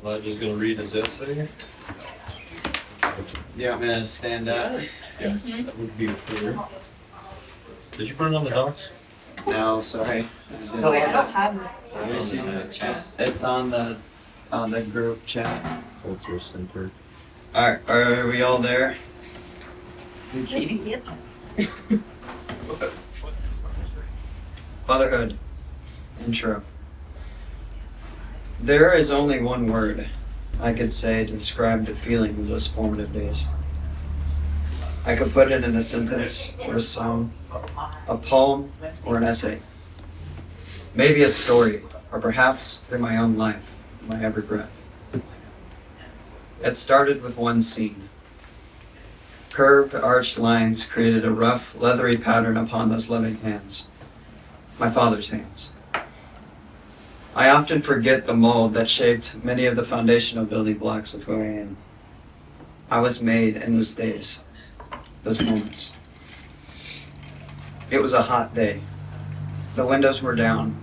Elijah's going to read his essay. Yeah, I'm gonna stand up. Yes, that would be clear. Did you put it on the docs? No, sorry. Wait, I don't have it. It's on the group chat. Culture Center. Alright, are we all there? Yep. Fatherhood. Intro. There is only one word I could say to describe the feeling of those formative days. I could put it in a sentence or a song, a poem or an essay. Maybe a story, or perhaps through my own life, my every breath. It started with one scene. Curved, arched lines created a rough, leathery pattern upon those loving hands. My father's hands. I often forget the mold that shaped many of the foundational building blocks of who I am. I was made in those days, those moments. It was a hot day. The windows were down.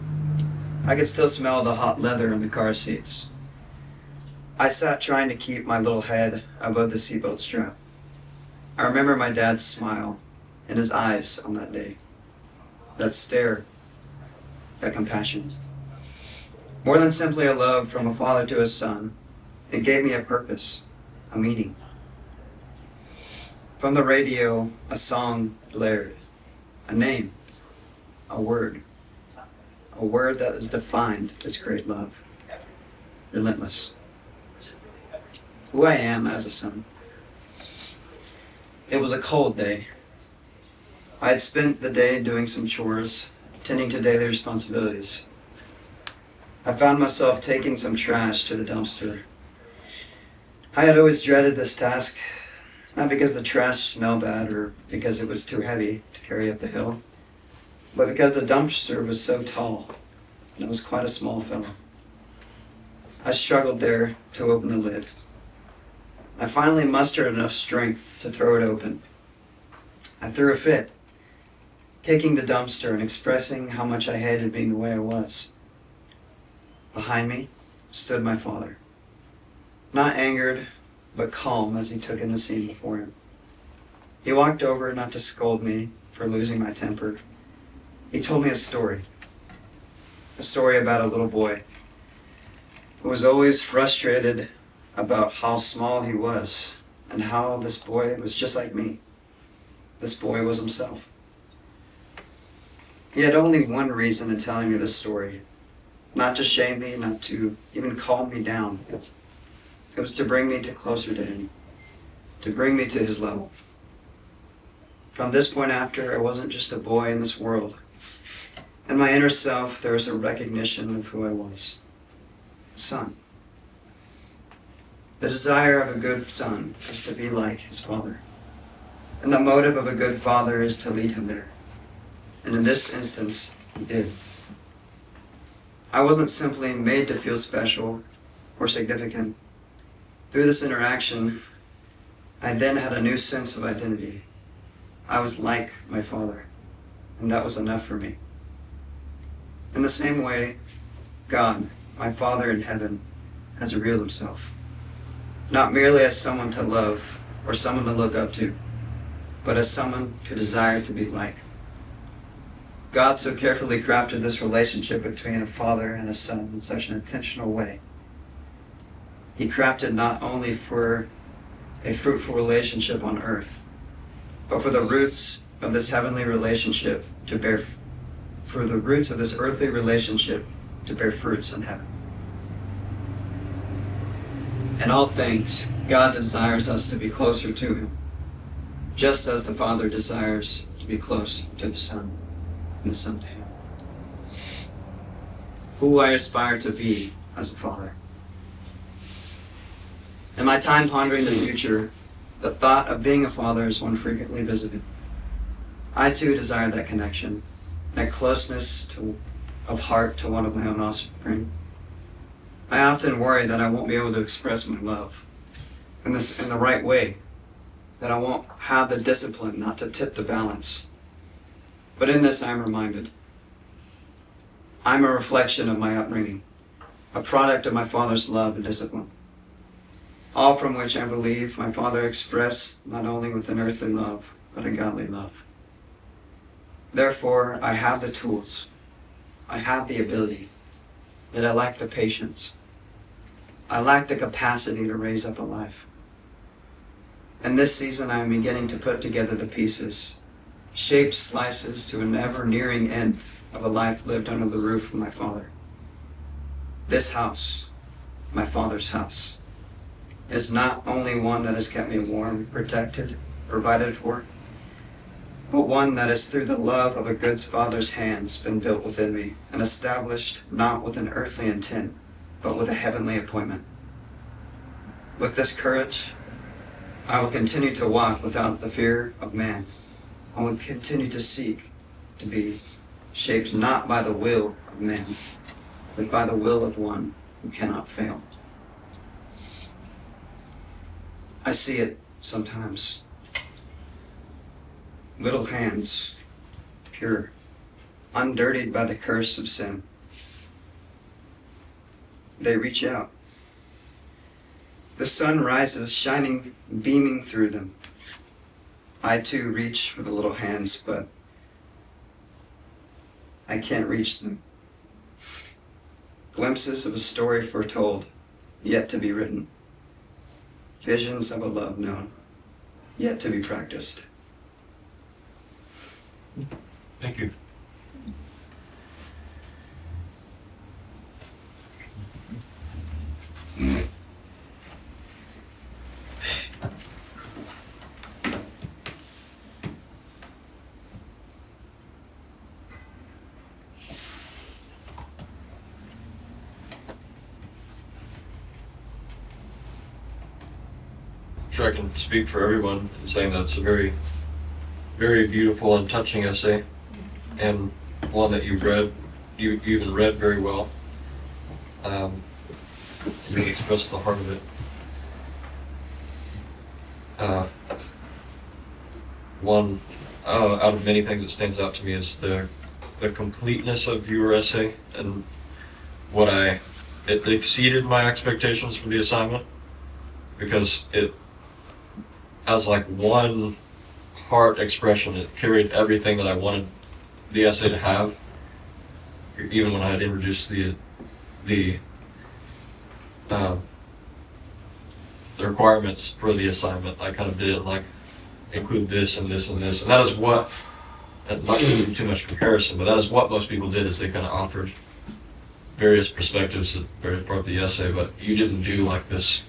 I could still smell the hot leather in the car seats. I sat trying to keep my little head above the seatbelt strap. I remember my dad's smile and his eyes on that day. That stare, that compassion. More than simply a love from a father to his son, it gave me a purpose, a meaning. From the radio, a song blared, a name, a word that is defined as great love, relentless. Who I am as a son. It was a cold day. I had spent the day doing some chores, tending to daily responsibilities. I found myself taking some trash to the dumpster. I had always dreaded this task, not because the trash smelled bad or because it was too heavy to carry up the hill, but because the dumpster was so tall and I was quite a small fellow. I struggled there to open the lid. I finally mustered enough strength to throw it open. I threw a fit, kicking the dumpster and expressing how much I hated being the way I was. Behind me stood my father, not angered, but calm as he took in the scene before him. He walked over not to scold me for losing my temper. He told me a story about a little boy who was always frustrated about how small he was and how this boy was just like me. This boy was himself. He had only one reason in telling me this story. Not to shame me, not to even calm me down. It was to bring me closer to him, to bring me to his level. From this point after, I wasn't just a boy in this world. In my inner self, there was a recognition of who I was. A son. The desire of a good son is to be like his father. And the motive of a good father is to lead him there. And in this instance, he did. I wasn't simply made to feel special or significant. Through this interaction, I then had a new sense of identity. I was like my father, and that was enough for me. In the same way, God, my Father in heaven, has revealed himself. Not merely as someone to love or someone to look up to, but as someone to desire to be like. God so carefully crafted this relationship between a father and a son in such an intentional way. He crafted not only for a fruitful relationship on earth, but for the roots of this heavenly relationship to bear, for the roots of this earthly relationship to bear fruits in heaven. In all things, God desires us to be closer to him, just as the Father desires to be close to the Son. And the Son to him. Who I aspire to be as a father. In my time pondering the future, the thought of being a father is one frequently visited. I too desire that connection, that closeness of heart to one of my own offspring. I often worry that I won't be able to express my love in the right way, that I won't have the discipline not to tip the balance. But in this I'm reminded, I'm a reflection of my upbringing, a product of my father's love and discipline. all from which I believe my Father expressed not only with an earthly love, but a godly love. Therefore, I have the tools, I have the ability, yet I lack the patience. I lack the capacity to raise up a life. In this season, I am beginning to put together the pieces, shaped slices to an ever-nearing end of a life lived under the roof of my Father. This house, my Father's house, is not only one that has kept me warm, protected, provided for, but one that has through the love of a good Father's hands been built within me and established not with an earthly intent, but with a heavenly appointment. With this courage, I will continue to walk without the fear of man. I will continue to seek to be shaped not by the will of man, but by the will of one who cannot fail. I see it sometimes. Little hands, pure, undirtied by the curse of sin. They reach out. The sun rises, shining, beaming through them. I too reach for the little hands, but I can't reach them. Glimpses of a story foretold, yet to be written. Visions of a love known, yet to be practiced. Thank you. Sure, I can speak for everyone in saying that it's a very, very beautiful and touching essay, and one that you even read very well. You really expressed the heart of it. One out of many things that stands out to me is the completeness of your essay, and it exceeded my expectations for the assignment, because it, as like one heart expression, it carried everything that I wanted the essay to have. Even when I had introduced the requirements for the assignment, I kind of did it like include this and this and this, and that is what, and not to do too much comparison, but that is what most people did, is they kind of offered various perspectives at various part of the essay, but you didn't do like this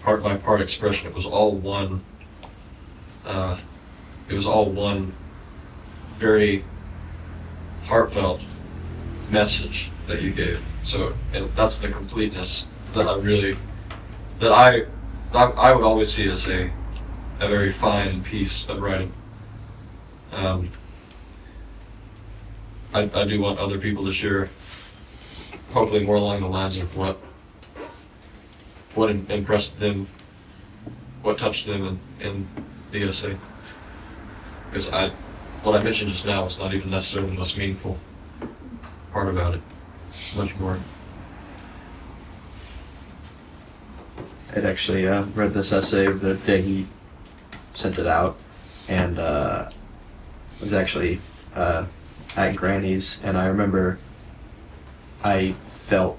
part by part expression. It was all one. It was all one very heartfelt message that you gave. So, and that's the completeness that I would always see as a very fine piece of writing. I do want other people to share, hopefully more along the lines of what impressed them, what touched them in the essay. Because what I mentioned just now is not even necessarily the most meaningful part about it. Much more. I'd actually read this essay the day he sent it out, and it was actually at Granny's, and I remember I felt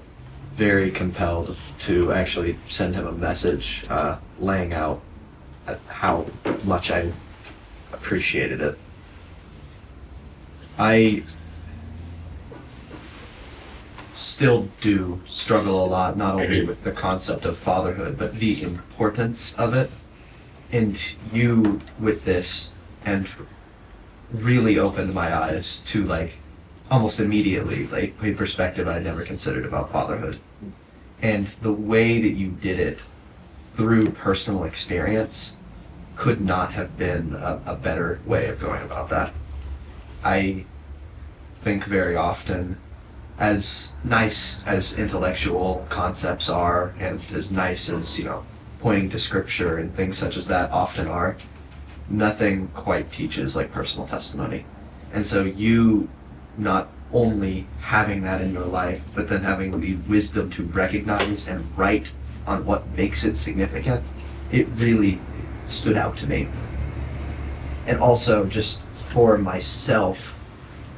very compelled to actually send him a message laying out how much I appreciated it. I still do struggle a lot, not only with the concept of fatherhood, but the importance of it. And you, with this, and really opened my eyes to, like, almost immediately, like, a perspective I'd never considered about fatherhood. And the way that you did it through personal experience could not have been a better way of going about that. I think very often, as nice as intellectual concepts are, and as nice as, pointing to scripture and things such as that often are, nothing quite teaches like personal testimony. And so you not only having that in your life, but then having the wisdom to recognize and write on what makes it significant, it really stood out to me. And also, just for myself,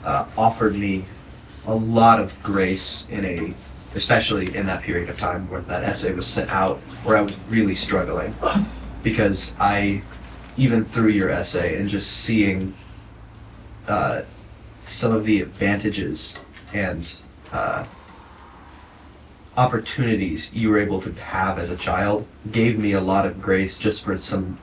offered me a lot of grace especially in that period of time where that essay was sent out, where I was really struggling. Because even through your essay and just seeing some of the advantages and opportunities you were able to have as a child gave me a lot of grace just for some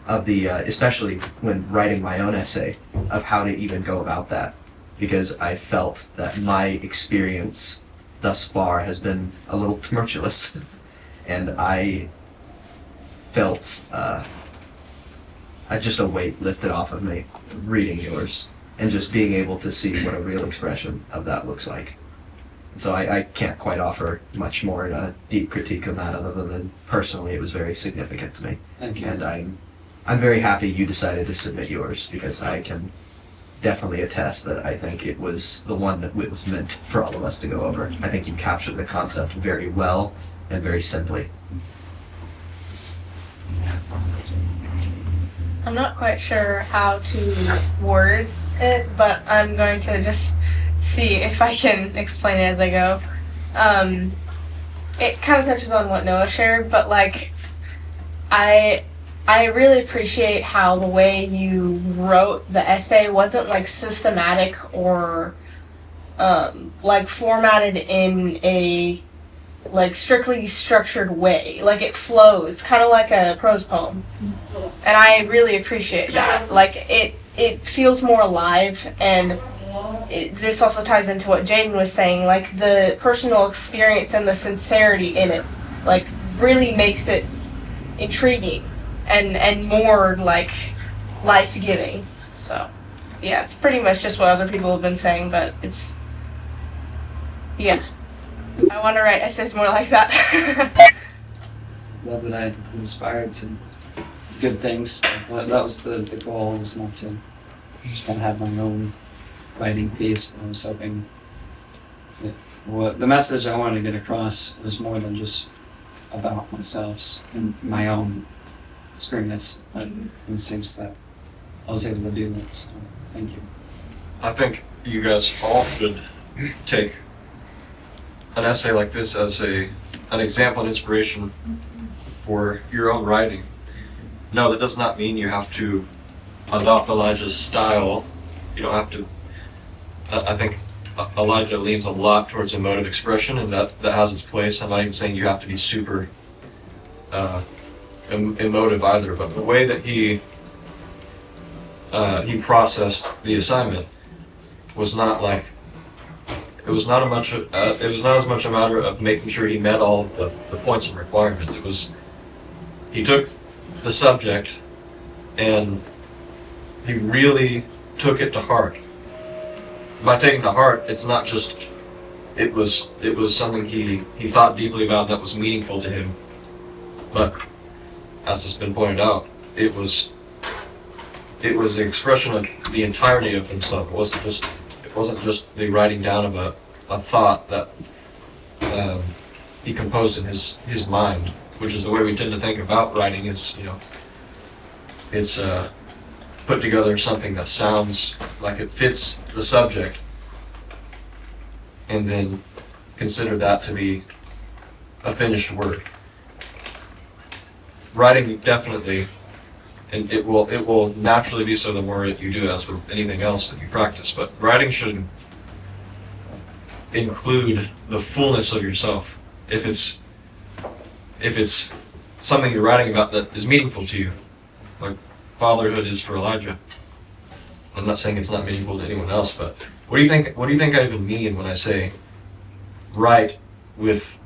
of the, especially when writing my own essay, of how to even go about that. Because I felt that my experience thus far has been a little tumultuous. And I felt just a weight lifted off of me reading yours and just being able to see what a real expression of that looks like. And so I can't quite offer much more deep critique on that, other than personally it was very significant to me. Thank you. And I'm very happy you decided to submit yours, because I can definitely attest that I think it was the one that it was meant for all of us to go over. I think you captured the concept very well and very simply. I'm not quite sure how to word it, but I'm going to just see if I can explain it as I go. It kind of touches on what Noah shared, but like, I really appreciate how the way you wrote the essay wasn't like systematic or like formatted in a like strictly structured way. Like it flows, kind of like a prose poem. And I really appreciate that. Like it feels more alive, and this also ties into what Jaden was saying, like the personal experience and the sincerity in it, like really makes it intriguing and more like life-giving. So yeah, it's pretty much just what other people have been saying, but it's, yeah, I want to write essays more like that. Love that I inspired some good things. That was the goal, was not to just kind of have my own writing piece, but I was hoping that the message I wanted to get across was more than just about myself and my own experience. But it seems that I was able to do that, so thank you. I think you guys all should take an essay like this as an example and inspiration for your own writing. No, that does not mean you have to adopt Elijah's style. You don't have to. I think Elijah leans a lot towards emotive expression, and that has its place. I'm not even saying you have to be super emotive either, but the way that he processed the assignment was not like, it was not as much a matter of making sure he met all of the points and requirements. It was, he took the subject and he really took it to heart. By taking it to heart, it's not just, it was something he thought deeply about that was meaningful to him, but as has been pointed out, it was the expression of the entirety of himself. It wasn't just the writing down of a thought that he composed in his mind, which is the way we tend to think about writing. Is, you know, it's put together something that sounds like it fits the subject, and then consider that to be a finished work. Writing definitely, and it will naturally be so the more that you do, as with anything else that you practice, but writing should include the fullness of yourself. If it's something you're writing about that is meaningful to you, like Fatherhood is for Elijah. I'm not saying it's not meaningful to anyone else, but what do you think I even mean when I say write with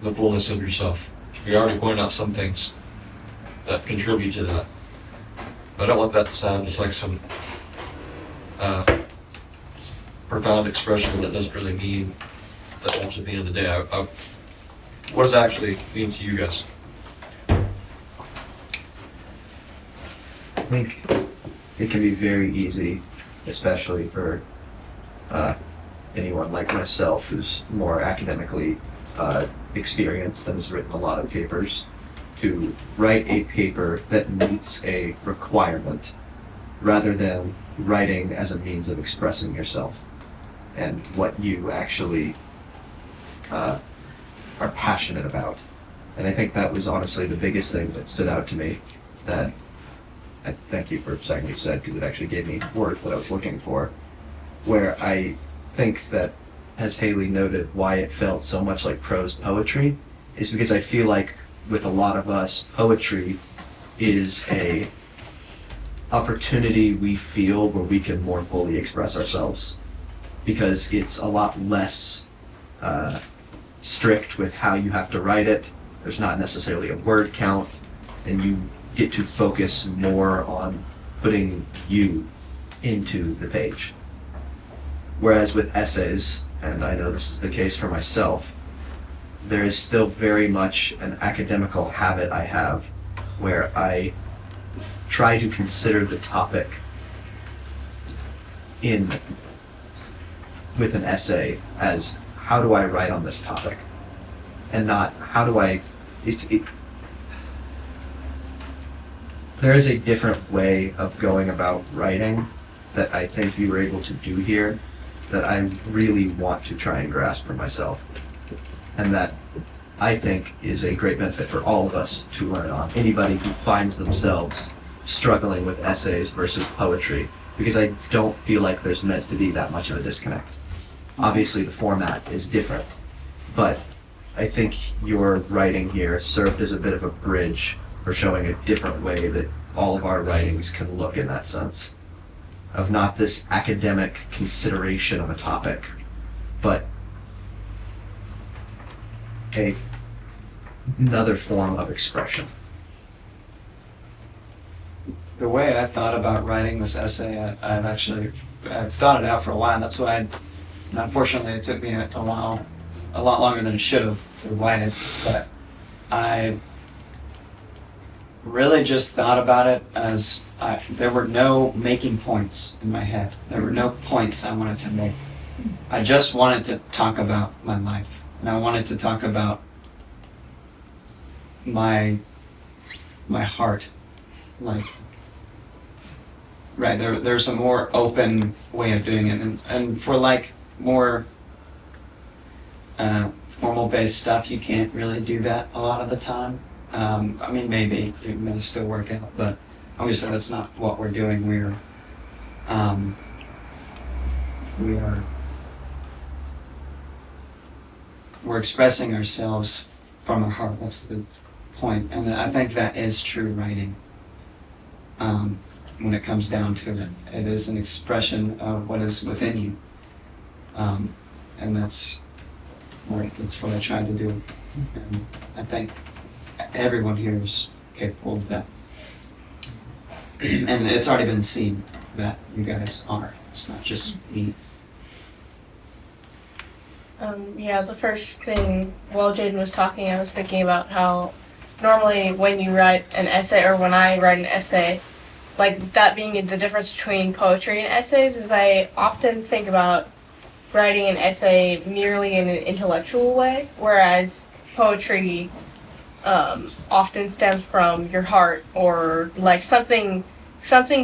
the fullness of yourself? We already pointed out some things that contribute to that. I don't want that to sound just like some profound expression that doesn't really mean that much at the end of the day. What does it actually mean to you guys? I think it can be very easy, especially for anyone like myself who's more academically experienced and has written a lot of papers, to write a paper that meets a requirement rather than writing as a means of expressing yourself and what you actually are passionate about. And I think that was honestly the biggest thing that stood out to me, that I thank you for saying what you said, because it actually gave me words that I was looking for, where I think that, as Haley noted, why it felt so much like prose poetry is because I feel like with a lot of us, poetry is a opportunity we feel where we can more fully express ourselves, because it's a lot less strict with how you have to write it. There's not necessarily a word count, and you get to focus more on putting you into the page. Whereas with essays, and I know this is the case for myself, there is still very much an academical habit I have where I try to consider the topic with an essay as, how do I write on this topic? And not, how do I, there is a different way of going about writing that I think you were able to do here that I really want to try and grasp for myself. And that I think is a great benefit for all of us to learn on. Anybody who finds themselves struggling with essays versus poetry, because I don't feel like there's meant to be that much of a disconnect. Obviously the format is different, but I think your writing here served as a bit of a bridge for showing a different way that all of our writings can look in that sense. Of not this academic consideration of a topic, but another form of expression. The way I thought about writing this essay, I've thought it out for a while, and that's why, and unfortunately it took me a lot longer than it should have to write it, but I really just thought about it as there were no making points in my head. There were no points I wanted to make. I just wanted to talk about my life, and I wanted to talk about my heart life. Right, there's a more open way of doing it, and for like more formal based stuff, you can't really do that a lot of the time. I mean, maybe it may still work out, but obviously that's not what we're doing. We're expressing ourselves from our heart. That's the point, and I think that is true writing. When it comes down to it, it is an expression of what is within you, and that's what I try to do, and I think everyone here is capable of that. And it's already been seen that you guys are. It's not just me. Yeah, the first thing while Jaden was talking, I was thinking about how normally when you write an essay, or when I write an essay, like that being the difference between poetry and essays, is I often think about writing an essay merely in an intellectual way, whereas poetry often stems from your heart, or like something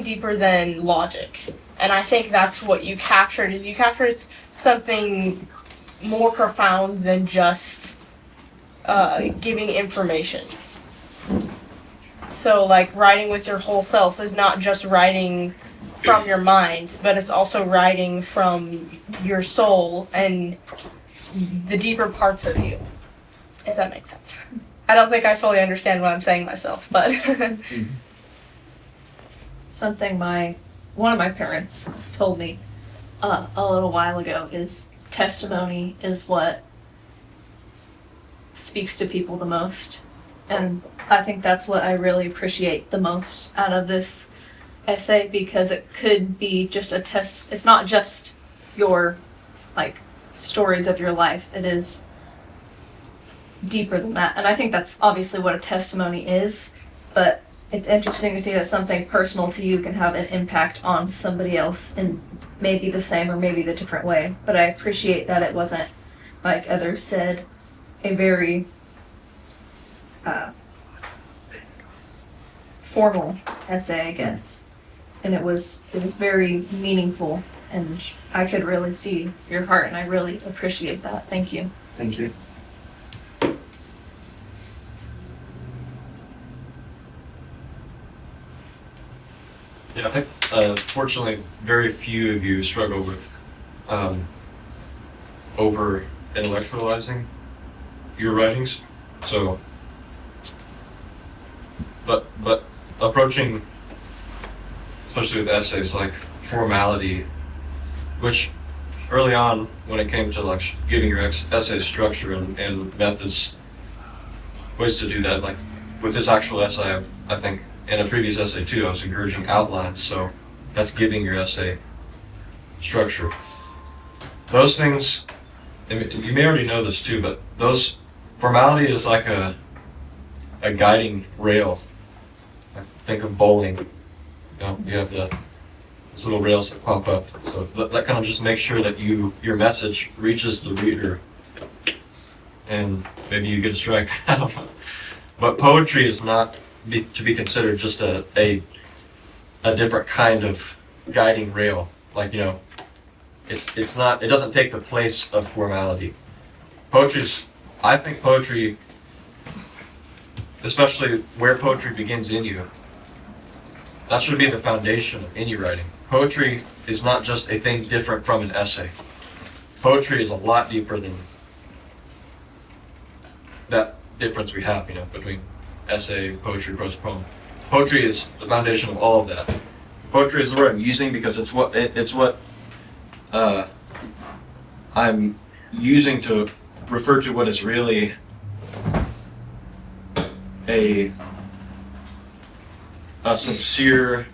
deeper than logic. And I think that's what you captured, is you captured something more profound than just giving information. So like writing with your whole self is not just writing from your mind, but it's also writing from your soul and the deeper parts of you, if that makes sense. I don't think I fully understand what I'm saying myself, but Something one of my parents told me a little while ago is testimony is what speaks to people the most. And I think that's what I really appreciate the most out of this essay, because it could be just a test. It's not just your stories of your life. It is deeper than that. And I think that's obviously what a testimony is, but it's interesting to see that something personal to you can have an impact on somebody else in maybe the same or maybe the different way. But I appreciate that it wasn't, like others said, a very formal essay, I guess, and it was very meaningful, and I could really see your heart, and I really appreciate that. Thank you. Thank you. Yeah, I think fortunately very few of you struggle with over intellectualizing your writings. So, but approaching, especially with essays, like formality, which early on when it came to like giving your essay structure and methods, ways to do that, like with this actual essay, I think in a previous essay too, I was encouraging outlines, so that's giving your essay structure. Those things, I mean, you may already know this too, but those formality is like a guiding rail. Like, think of bowling. You know, you have these little rails that pop up. So that kind of just makes sure that your message reaches the reader, and maybe you get a strike. I don't know. But poetry is not to be considered just a different kind of guiding rail. Like, you know, it's not, it doesn't take the place of formality. I think poetry, especially where poetry begins in you, that should be the foundation of any writing. Poetry is not just a thing different from an essay. Poetry is a lot deeper than that difference we have, you know, between essay, poetry, prose, poem. Poetry is the foundation of all of that. Poetry is the word I'm using because it's what I'm using to refer to what is really a sincere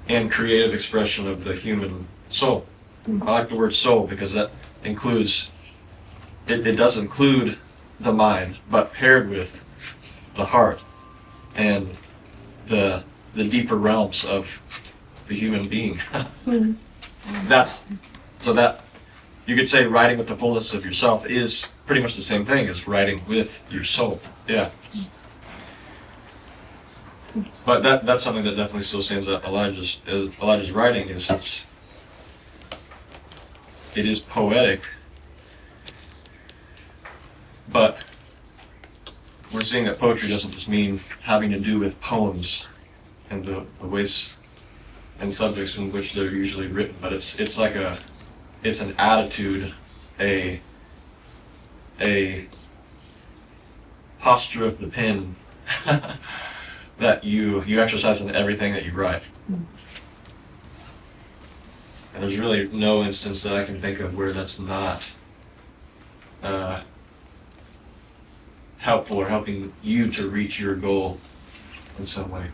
and creative expression of the human soul. I like the word soul because that includes, it does include the mind, but paired with the heart and the deeper realms of the human being. So that you could say writing with the fullness of yourself is pretty much the same thing as writing with your soul. Yeah. But that's something that definitely still stands out. Elijah's writing is it is poetic, but we're seeing that poetry doesn't just mean having to do with poems and the ways and subjects in which they're usually written, but it's an attitude, a posture of the pen that you exercise in everything that you write. And there's really no instance that I can think of where that's not helpful or helping you to reach your goal in some way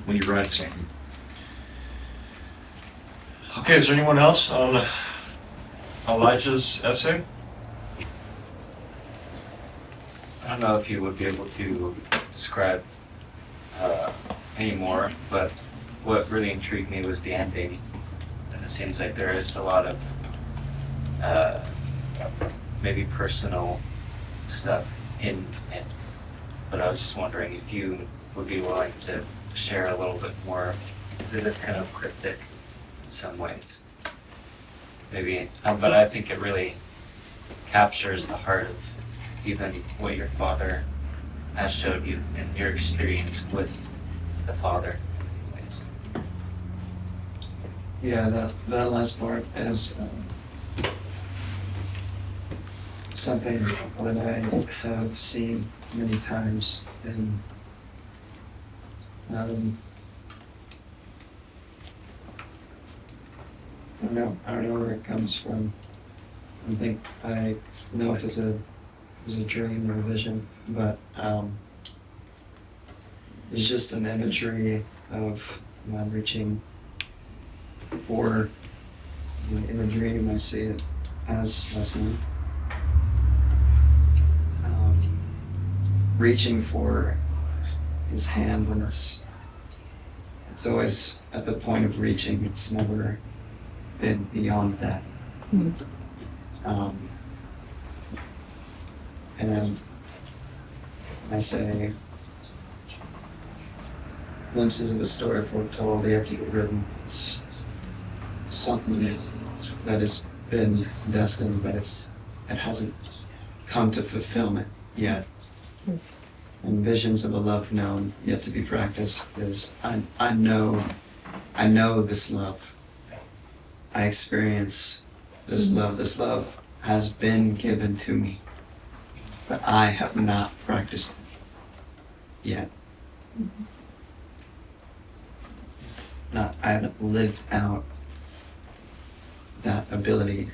when you're writing something. Okay, is there anyone else on Elijah's essay? I don't know if you would be able to describe anymore, but what really intrigued me was the ending. And it seems like there is a lot of maybe personal stuff in it. But I was just wondering if you would be willing to share a little bit more, because it is kind of cryptic in some ways. Maybe, but I think it really captures the heart of even what your father has showed you and your experience with the Father in ways. Yeah, that last part is something that I have seen many times, and I don't know where it comes from. I know if it's a dream or a vision, but it's just an imagery of reaching for, in the dream I see it as my son. Reaching for his hand when it's always at the point of reaching, it's never been beyond that. And I say, glimpses of a story foretold, yet to be written. It's something that has been destined, but it hasn't come to fulfillment yet. And visions of a love known, yet to be practiced, is I know this love. I experience this love. This love has been given to me, but I have not practiced it yet. I haven't lived out that ability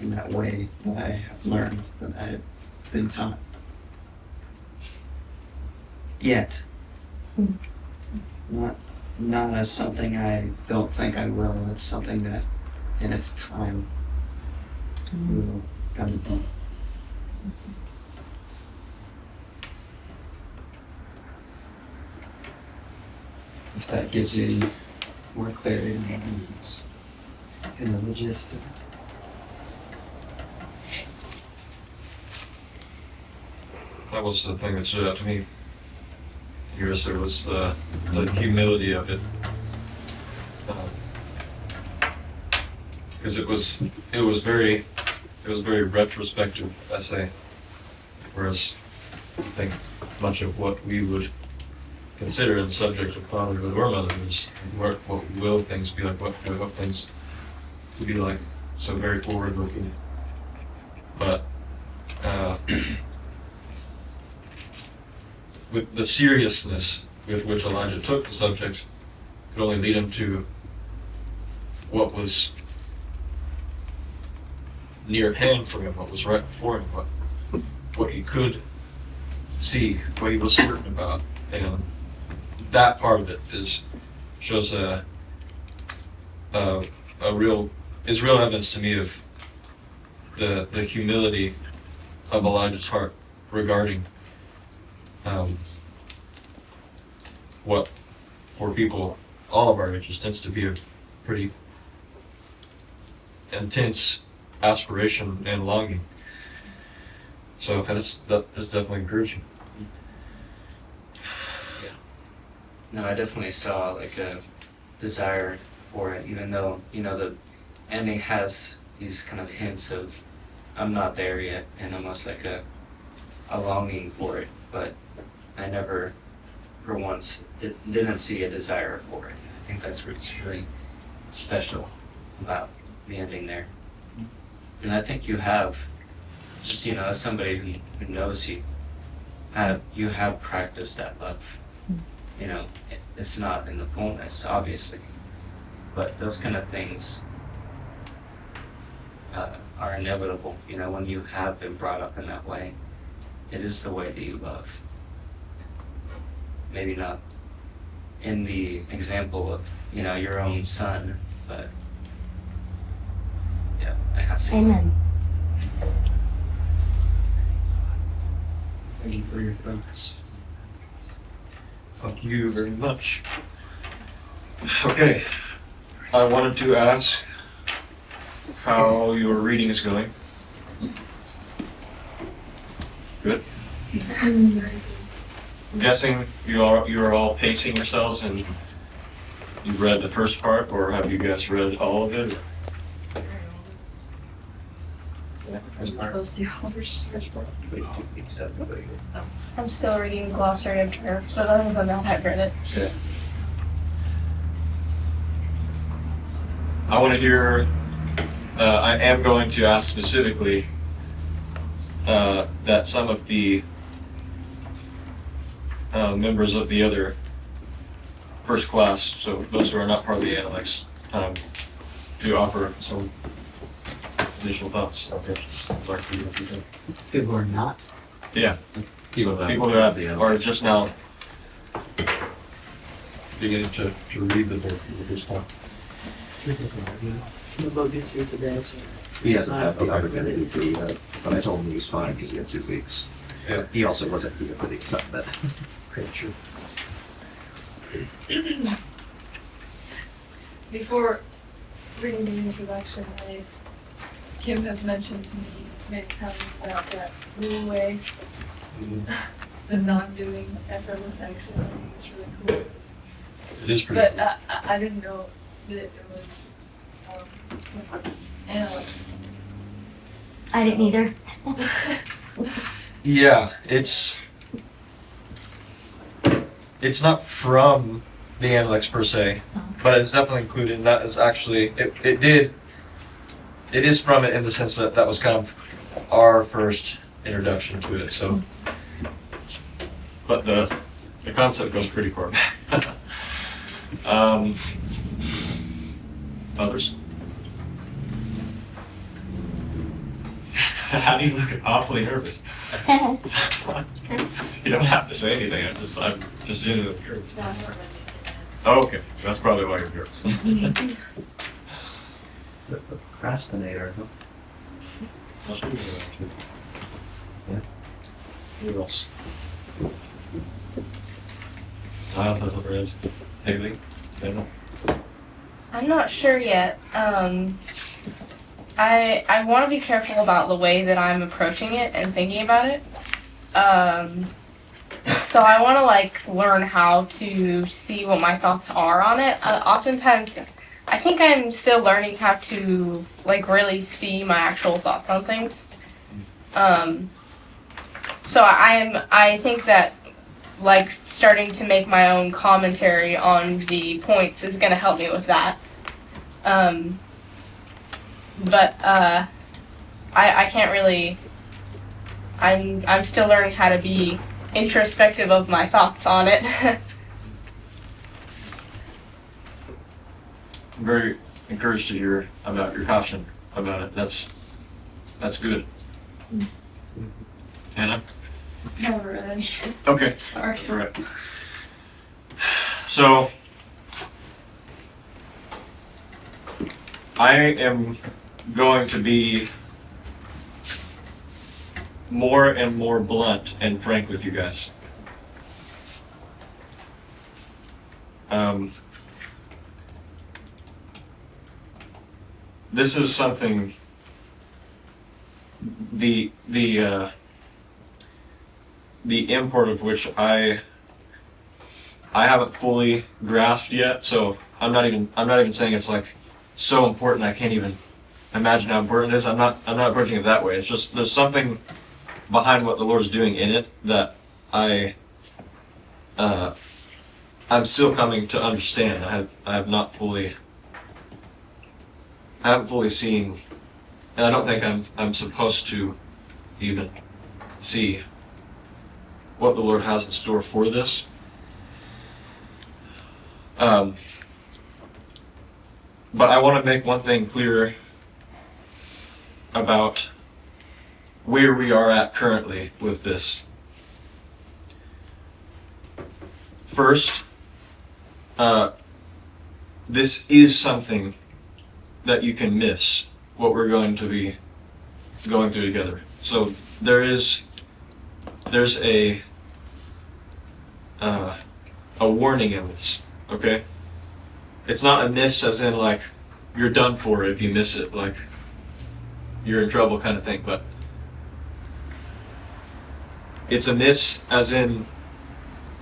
in that way that I have learned, that I have been taught. Yet. Not as something I don't think I will. It's something that in its time will come to be. If that gives you any more clarity on what it means. Kind of legit. That was the thing that stood out to me. Yours, there was the humility of it, because it was very retrospective essay, whereas I think much of what we would consider the subject of fatherhood or motherhood is what will things be like, what things will be like, so very forward looking, but with the seriousness with which Elijah took the subject could only lead him to what was near at hand for him, what was right before him, what he could see, what he was certain about. And that part of it shows a real evidence to me of the humility of Elijah's heart regarding what for people all of our ages tends to be a pretty intense aspiration and longing. So that is definitely encouraging. Yeah. No, I definitely saw like a desire for it, even though, the ending has these kind of hints of I'm not there yet, and almost like a longing for it, but I never, for once, didn't see a desire for it. I think that's what's really special about the ending there. And I think you have, just, as somebody who knows you have practiced that love. It's not in the fullness, obviously, but those kind of things are inevitable, when you have been brought up in that way. It is the way that you love. Maybe not in the example of, your own son, but yeah, I have seen. Amen. Thank you for your thoughts. Thank you very much. Okay, I wanted to ask how your reading is going. Good. I'm guessing you are all pacing yourselves, and you read the first part, or have you guys read all of it? I'm still reading glossary of terms, but other than that, I've read it. Yeah. I want to hear. I am going to ask specifically that some of the members of the other first class, so those who are not part of the Analects, to offer some initial thoughts. People who are not. Yeah, People who are just now beginning to read the book for the first time. The book gets here today, so. He hasn't had the opportunity to yet, but I told him he was fine because he had 2 weeks. Yeah. He also wasn't here for the excitement. Okay, sure. Before reading the introduction, Kim has mentioned to me many times about that new way, the non-doing, effortless action. I think it's really cool. It is pretty. But I didn't know that it was analytics. I didn't either. Yeah, it's not from the analytics per se, but it's definitely included. And that is actually it is from it in the sense that that was kind of our first introduction to it. So, but the concept goes pretty far back. Others. How do you look awfully nervous? You don't have to say anything. I'm just genuinely curious. Oh, okay, that's probably why you're nervous. The procrastinator. Huh? Yeah. Who else? Miles has a bridge. Haley, Daniel. I'm not sure yet. I want to be careful about the way that I'm approaching it and thinking about it. So I want to learn how to see what my thoughts are on it. Oftentimes, I think I'm still learning how to really see my actual thoughts on things. So I think that starting to make my own commentary on the points is going to help me with that. But I can't really. I'm still learning how to be introspective of my thoughts on it. I'm very encouraged to hear about your caution about it. That's good. Hannah? Never really. Okay. Sorry. That's all right. So, I am going to be more and more blunt and frank with you guys. This is something the import of which I haven't fully grasped yet. So I'm not even saying it's so important I can't even imagine how important it is. I'm not approaching it that way. It's just there's something behind what the Lord is doing in it that I'm still coming to understand. I haven't fully seen, and I don't think I'm supposed to even see what the Lord has in store for this. But I want to make one thing clear about where we are at currently with this. First, this is something that you can miss, what we're going to be going through together. So there's a warning in this, okay? It's not a miss as in you're done for if you miss it, you're in trouble kind of thing, but it's a miss as in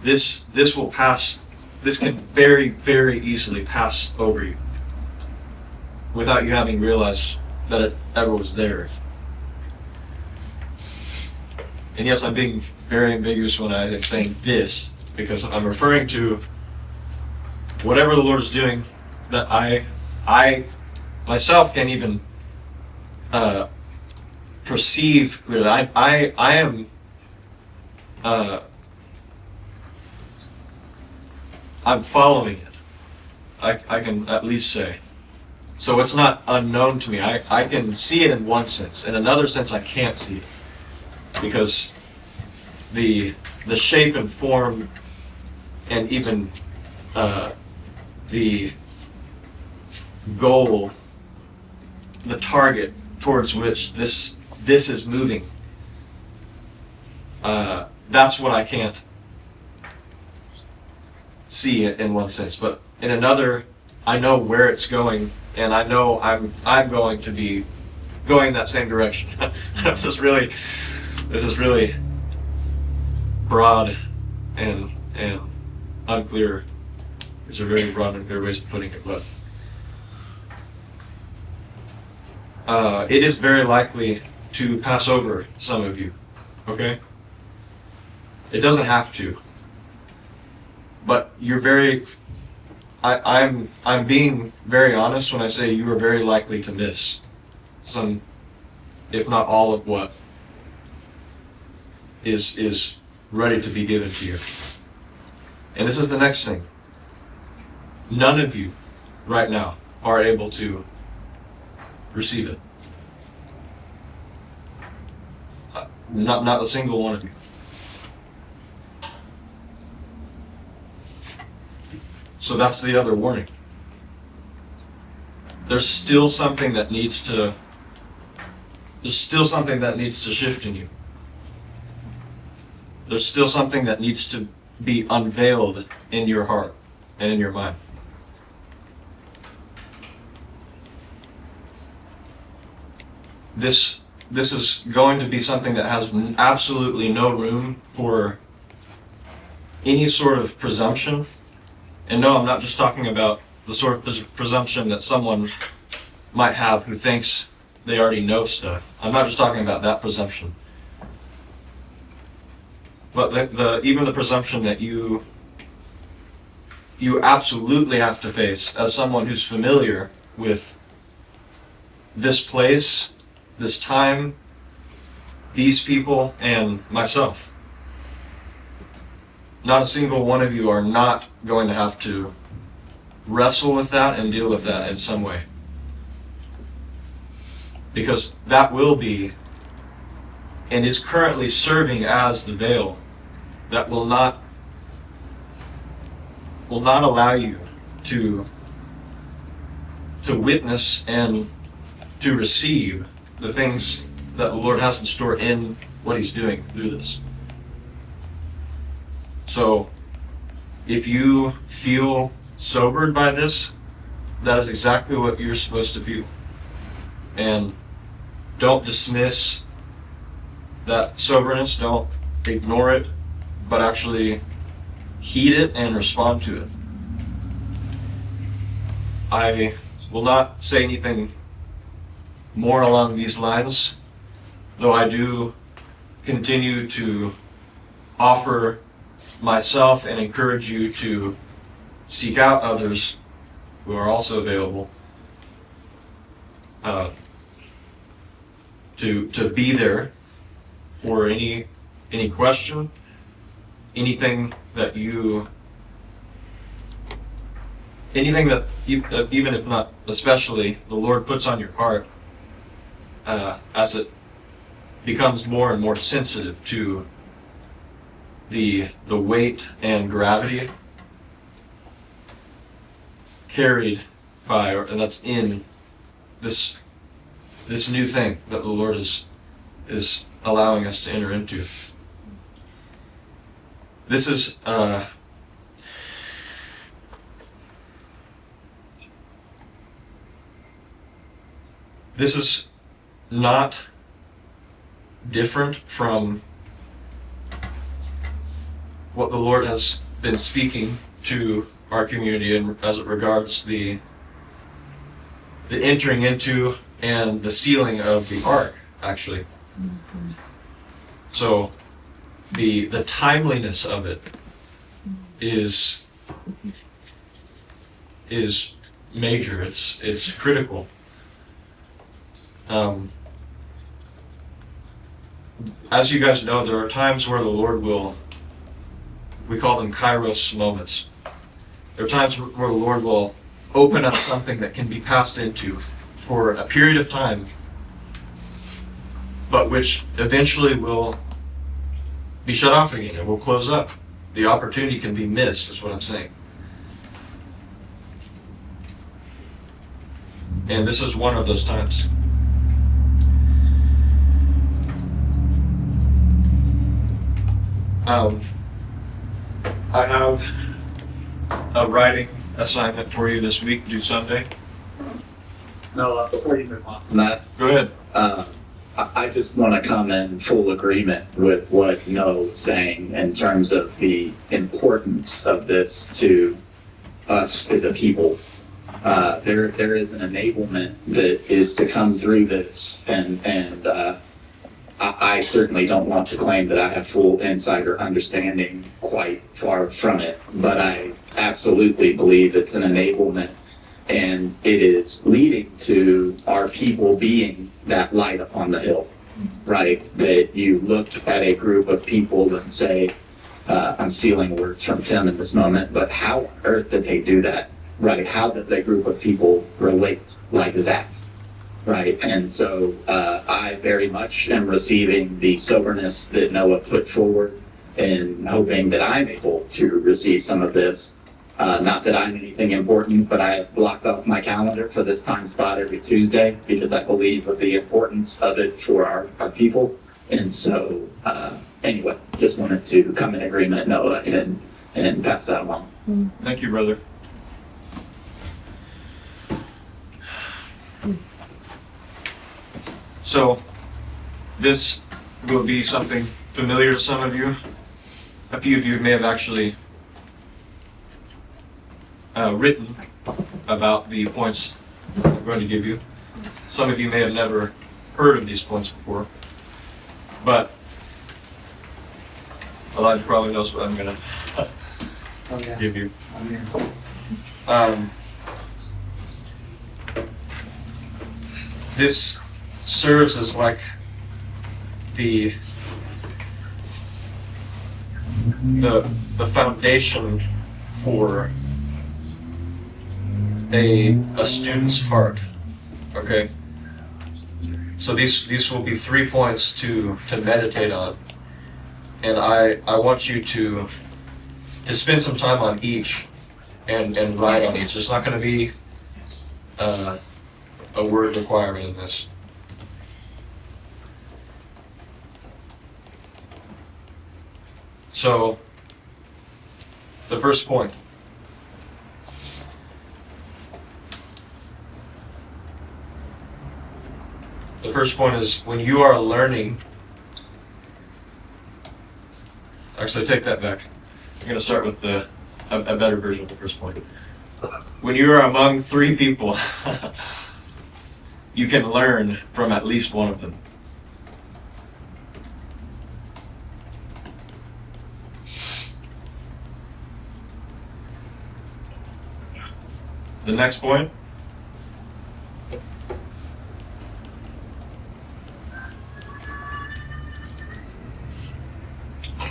this will pass, this can very, very easily pass over you without you having realized that it ever was there. And yes, I'm being very ambiguous when I am saying this, because I'm referring to whatever the Lord is doing that I myself can't even perceive clearly. I am I'm following it. I can at least say. So it's not unknown to me. I can see it in one sense. In another sense, I can't see it. Because the shape and form and even the goal, the target towards which this is moving, that's what I can't see it in one sense. But in another, I know where it's going, and I know I'm going to be going that same direction. This is really broad and unclear. These are very broad and unclear ways of putting it, but it is very likely to pass over some of you. Okay? It doesn't have to. But you're very I'm being very honest when I say you are very likely to miss some, if not all of what is ready to be given to you. And this is the next thing. None of you right now are able to receive it. Not a single one of you. So that's the other warning. There's still something that needs to shift in you. There's still something that needs to be unveiled in your heart and in your mind. This is going to be something that has absolutely no room for any sort of presumption. And no, I'm not just talking about the sort of presumption that someone might have who thinks they already know stuff. I'm not just talking about that presumption. But even the presumption that you absolutely have to face as someone who's familiar with this place, this time, these people, and myself. Not a single one of you are not going to have to wrestle with that and deal with that in some way. Because that will be, and is currently serving as the veil that will not allow you to witness and to receive the things that the Lord has in store in what He's doing through this. So, if you feel sobered by this, that is exactly what you're supposed to feel. And don't dismiss that soberness, don't ignore it, but actually heed it and respond to it. I will not say anything more along these lines, though I do continue to offer myself and encourage you to seek out others who are also available to be there for any question, anything that even if not especially the Lord puts on your heart as it becomes more and more sensitive to the weight and gravity carried by, and that's in this new thing that the Lord is allowing us to enter into. This is not different from what the Lord has been speaking to our community and as it regards the entering into and the sealing of the ark, actually. Mm-hmm. So the timeliness of it is major. It's critical. As you guys know, there are times where the Lord will, we call them kairos moments. There are times where the Lord will open up something that can be passed into for a period of time, but which eventually will be shut off again. It will close up. The opportunity can be missed, is what I'm saying. And this is one of those times. I have a writing assignment for you this week, due Sunday. No, before you move on from that, Go ahead. I just want to come in full agreement with what Noah was saying in terms of the importance of this to us as a people. There is an enablement that is to come through this, and I certainly don't want to claim that I have full insight or understanding, quite far from it, but I absolutely believe it's an enablement, and it is leading to our people being that light upon the hill, right? That you look at a group of people and say, I'm stealing words from Tim in this moment, but how on earth did they do that, right? How does a group of people relate like that, right? And so I very much am receiving the soberness that Noah put forward and hoping that I'm able to receive some of this. Not that I'm anything important, but I have blocked off my calendar for this time spot every Tuesday because I believe of the importance of it for our people. And so, anyway, just wanted to come in agreement, Noah, and pass that along. Thank you, brother. So, this will be something familiar to some of you. A few of you may have actually written about the points I'm going to give you. Some of you may have never heard of these points before, but Elijah probably knows what I'm going to give you. This serves as like the foundation for a student's heart. Okay. So these will be 3 points to meditate on, and I want you to spend some time on each and write on each. There's not going to be a word requirement in this. So the first point. The first point is when you are learning. Actually, take that back. I'm going to start with a better version of the first point. When you are among 3 people, you can learn from at least one of them. The next point.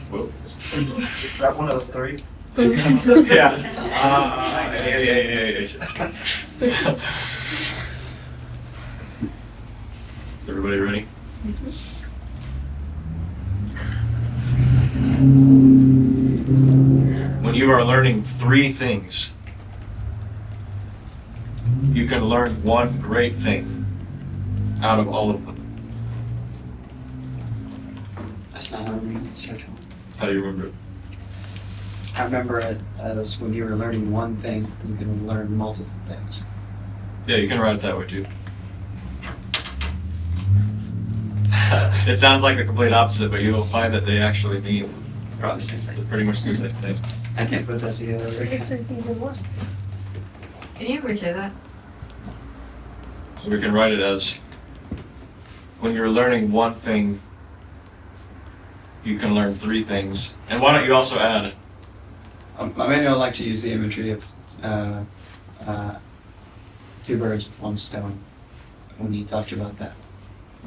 Whoa. Is that one of the 3? Yeah. Is everybody ready? When you are learning 3 things, you can learn one great thing out of all of them. That's not how I remember it. Second one. How do you remember it? I remember it as when you were learning one thing, you can learn multiple things. Yeah, you can write it that way too. It sounds like the complete opposite, but you'll find that they actually mean Probably the same thing. pretty much the same thing. I can't put that together. Can you ever say that? So we can write it as when you're learning one thing, you can learn 3 things. And why don't you also add? I mean, I like to use the imagery of 2 birds with 1 stone when you talked about that.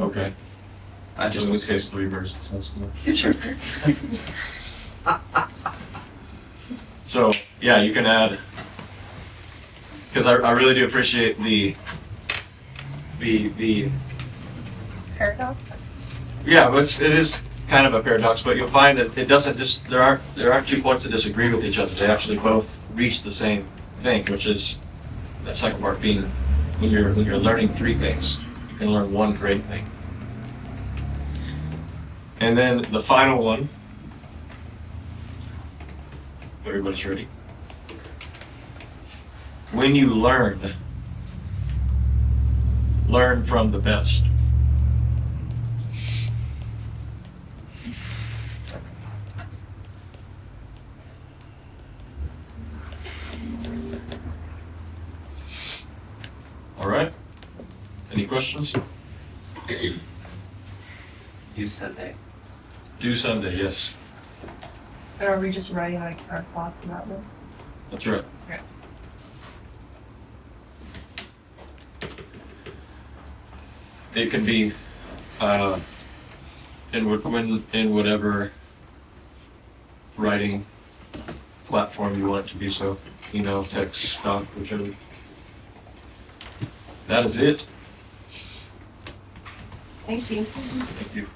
Okay. I So just in this case, 3 birds. sure. So yeah, you can add, because I really do appreciate the Paradox? yeah, but it is kind of a paradox, but you'll find that it doesn't just there aren't 2 points that disagree with each other. They actually both reach the same thing, which is that second part being when you're learning 3 things, you can learn one great thing. And then the final one, if everybody's ready. When you learn, learn from the best. All right. Any questions? Do Sunday. Do Sunday, yes. And are we just writing like our thoughts about them? That's right. Okay. It can be in whatever writing platform you want it to be, so email, text, doc, whichever. That is it. Thank you. Thank you.